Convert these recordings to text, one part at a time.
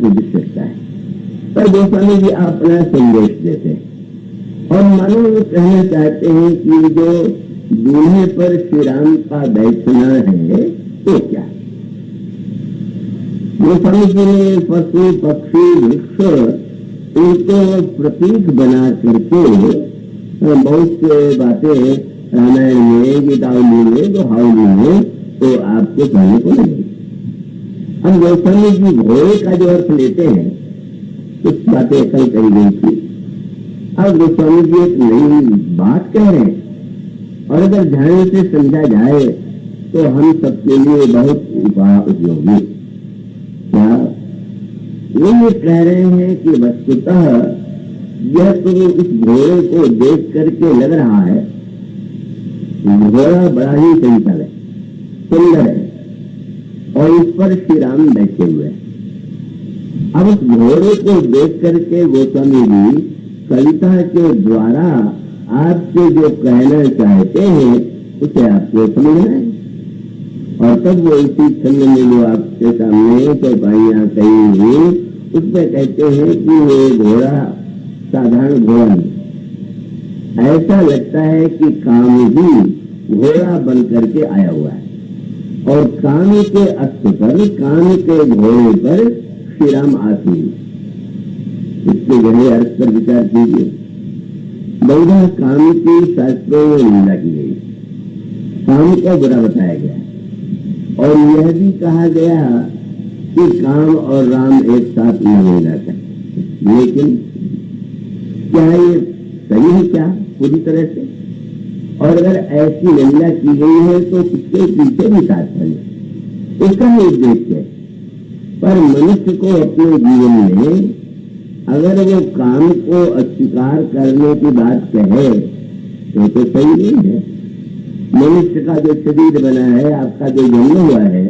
आपको दिख सकता है। पर गोस्वामी जी अपना संदेश देते हैं और मानो वो कहना चाहते हैं कि जो दूल्हे पर श्री राम का बैठना है तो क्या। गोस्वामी जी ने पशु पक्षी वृक्ष इनको प्रतीक बना करके बहुत से बातें रामायण में, गीतावली में, दोहावली में तो आपको कहने को मिलेगी। हम गोस्वामी जी घोड़े का जो अर्थ लेते हैं कुछ बातें कल कही गई थी। अब गोस्वामी जी एक नई बात कह रहे हैं और अगर ध्यान से समझा जाए तो हम सबके लिए बहुत उपयोगी। क्या ये कह रहे हैं कि वस्तुतः यह तो इस घोड़े को देख करके लग रहा है घोड़ा बड़ा ही चंचल है, सुंदर है और इस पर श्री राम बैठे हुए हैं। अब उस घोड़े को देख करके गोस्वामी जी कविता के द्वारा आपसे जो कहना चाहते हैं उसे आपको समझना है और तब वो इसी छंद में जो आपके सामने चौपाइयां कही हुई उसमें कहते हैं कि ये घोड़ा साधारण घोड़ा नहीं, ऐसा लगता है कि काम ही घोड़ा बन करके आया हुआ है और काम के अश्व पर, काम के घोड़े पर श्री राम आती है। इसके गहरे अर्थ पर विचार कीजिए। बहुधा काम की शास्त्रों में निंदा की गई, काम को बुरा बताया गया और यह भी कहा गया कि काम और राम एक साथ नहीं रह सकते। लेकिन क्या ये सही है क्या पूरी तरह से? और अगर ऐसी निंदा की गई है तो इसके पीछे भी तात्पर्य, इसका ही उद्देश्य है। पर मनुष्य को अपने जीवन में अगर वो काम को अस्वीकार करने की बात कहे तो सही नहीं है। मनुष्य का जो शरीर बना है, आपका जो जन्म हुआ है,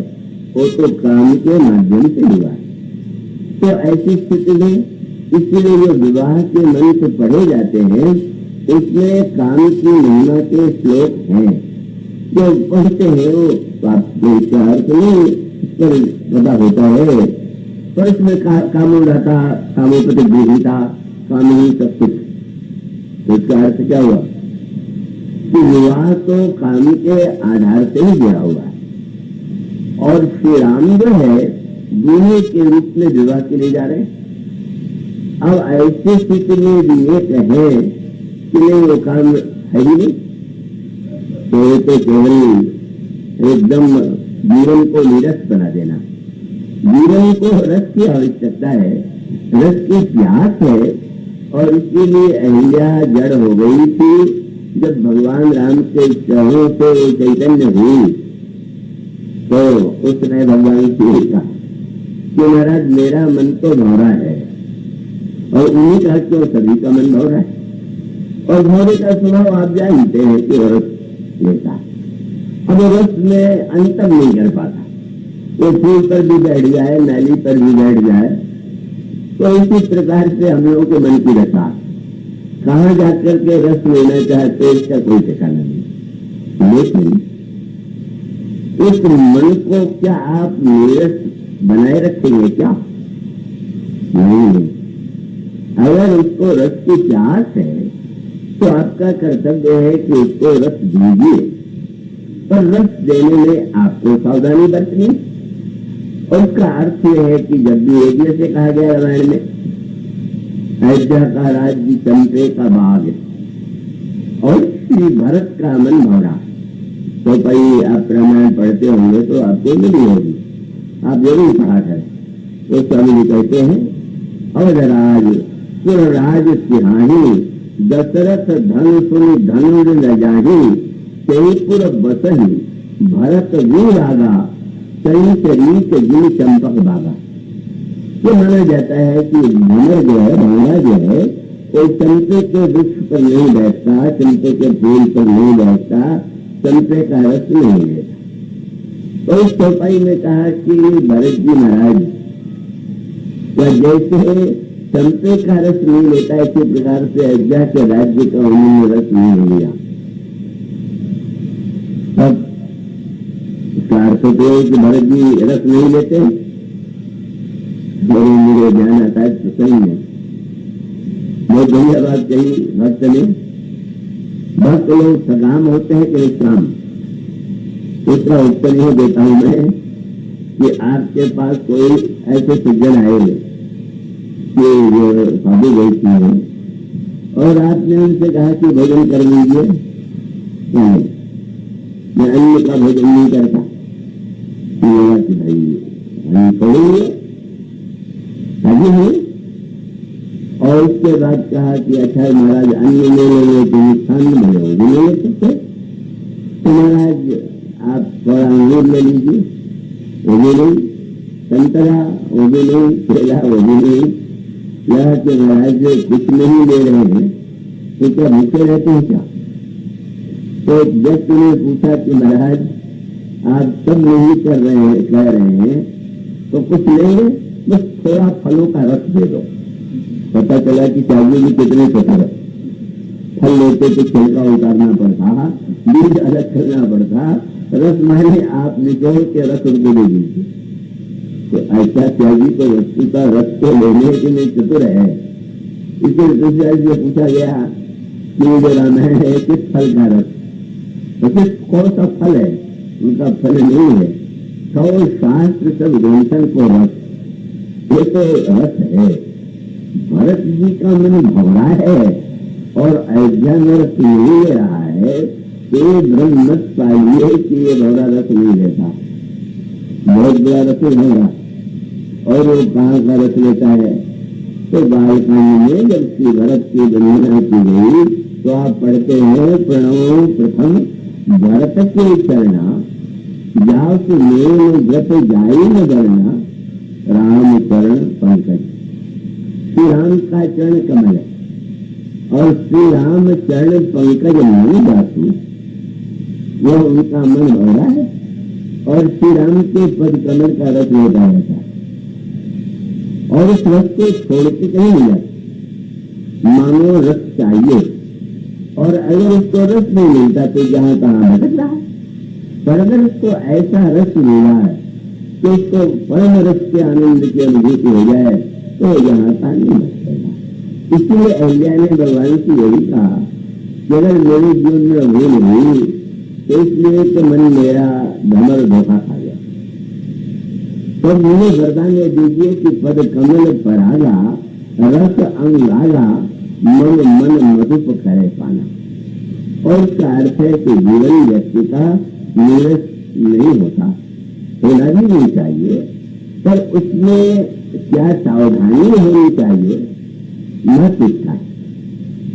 वो तो काम के माध्यम से हुआ है। तो ऐसी स्थिति में इसलिए जो विवाह के मंत्र पढ़े जाते हैं उसमें काम की महिमा के श्लोक हैं जो पढ़ते हैं वो अर्थ नहीं पर पता होता है। पर इसमें कामोदाता, कामोपति गृहीता, कामिनी सब कुछ। इसका अर्थ क्या हुआ कि विवाह तो काम के आधार से ही जुड़ा हुआ है और श्री राम जो है दूल्हे के रूप में विवाह के लिए जा रहे हैं। अब ऐसी स्थिति में भी ये कहे कि नहीं वो काम है ही नहीं तो केवल एकदम जीवन को नीरस बना देना। जीवन को रस की आवश्यकता है, रस की प्यास है और इसीलिए अहिल्या जड़ हो गई थी। जब भगवान राम के चरणों से चैतन्य हुई तो उसने भगवान से कहा कि महाराज मेरा मन तो भौरा है और उन्हीं कहा कि सभी का मन भौरा है और भौरे का स्वभाव आप जानते हैं कि रस लेता। अब रस में अंतर नहीं कर पाता, वो फूल पर भी बैठ जाए, नाली पर भी बैठ जाए। तो इसी प्रकार से हम लोगों के मन की रसा कहाँ जाकर के रस लेना चाहते इसका कोई ठिकाना नहीं। लेकिन इस मन को क्या आप नीरस बनाए रखेंगे क्या? नहीं। अगर उसको रस की प्यास है तो आपका कर्तव्य है कि उसको रस दीजिए, पर रस देने में आपको सावधानी बरतनी। और उसका अर्थ यह है कि जब भी एक जैसे कहा गया रामायण में अयोध्या का राज्य चंपे का बाग और श्री भरत का मन भौरा। तो भाई आप रामायण पढ़ते होंगे तो आपको मिली होगी, आप जरूर पढ़ा करें। तो स्वामी जी कहते हैं अवधराज सुरराज सिहाही दशरथ धन सुन धनुर न जाही चैपुर बसही भरत वीर आगा सही शरीर जिन चंपक बागा। ये माना जाता है कि भंवर जो है, भांगा जो है, वो चंपे के वृक्ष पर नहीं बैठता, चंपे के फूल पर नहीं बैठता, चंपे का रस नहीं लेता। तो इस चौपाई में कहा कि भरत जी महाराज जैसे चंपे का रस नहीं लेता इसी प्रकार से अयोध्या के राज्य का उन्होंने रस नहीं लिया। अब इसका अर्थ तो कि भरत जी रस नहीं लेते मेरे मेरे ध्यान आता है तो सही है। बहुत बढ़िया बात कही भक्त ने। भक्त लोग सकाम होते हैं कि निष्काम? दूसरा उत्तर यह देता हूं मैं कि आपके पास कोई ऐसे सज्जन आए कि जो साधु व्यक्ति है और आपने उनसे कहा कि भोजन कर लीजिए, नहीं मैं अन्न का भोजन नहीं करता, कि भाई हम करेंगे सभी है। और उसके बाद कहा कि अच्छा महाराज अन्न ले लेंगे तो नुकसान नहीं होगी, नहीं ले सकते तो महाराज आप थोड़ा अंगूर ले लीजिए, वो भी नहीं, संतरा वो भी नहीं, केला वो भी नहीं। यह कि महाराज कुछ नहीं ले रहे हैं तो क्या भूखे रहते हैं क्या? तो एक व्यक्ति ने पूछा कि महाराज आप सब नहीं कर रहे हैं, कह रहे हैं तो कुछ लेंगे, बस थोड़ा फलों का रस दे दो। पता चला कि चाहिए भी कितने छोटा रस, फल लेते तो छिलका उतारना पड़ता, बीज अलग करना पड़ता, रस माने आप निचोड़ के रस उनको दे दीजिए। तो ऐसा त्यागी तो वस्तु का रस को लेने के लिए चतुर है। इसलिए दूसरे से पूछा गया कि मुझे लाना है किस फल का रस, तो किस कौन सा फल है? उनका फल नहीं है, तो शास्त्र सब ग्रंथन को रस, ये तो रस है। भरत जी का मन भवरा है और अयोध्या में रस नहीं ले रहा है तो भ्रम मत पाइए कि ये भवरा रस नहीं लेता, बहुत बड़ा रस होगा। और वो कहाँ का रस लेता है? तो बालकांड में जब श्री भरत की वंदना की गई तो आप पढ़ते हैं प्रणव प्रथम भरत के चरणा जास मेल व्रत जाई न गणना राम चरण पंकज। श्री राम का चरण कमल है और श्री राम चरण पंकज मन जातु, वह उनका मन भरा है और श्री राम के पद कमल का रस लेता रहता है और उस रस को छोड़ के कहीं नहीं जाता। मानो रस चाहिए और अगर उसको रस नहीं मिलता तो जहां तहां भटक रहा है। पर अगर उसको ऐसा रस मिला है तो उसको परम रस के आनंद की अनुभूति हो जाए तो जहां तहां नहीं भटकेगा। इसलिए अहिल्या ने भगवान से यही कहा कि अगर मेरे जीवन में भूल हुई तो इसलिए तो मन मेरा भ्रमर धोखा खा गया, तो मुझे वरदान दीजिए कि पद कमल परागा रस अंगागा मन मन मधुप करे पाना। और उसका अर्थ है कि जीवन व्यक्ति का नीरस नहीं होता, होना भी नहीं चाहिए, पर उसमें क्या सावधानी होनी चाहिए न पूछता है।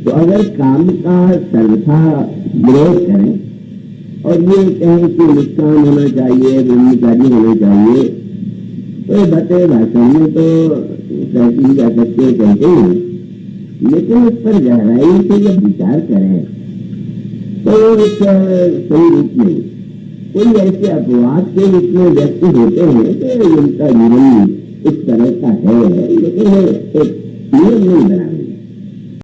तो अगर काम का सर्वथा विरोध करें और ये कहें कि निष्काम होना चाहिए, ब्रह्मचारी होना चाहिए, तो बते भाषण में तो कहती जा सकते कहते हैं, लेकिन उस पर गहराई से जब विचार करें तो सही रूप में कोई ऐसे अपवाद के रूप में व्यक्ति होते हैं कि उनका जीवन इस तरह का है, लेकिन एक नियम नहीं बना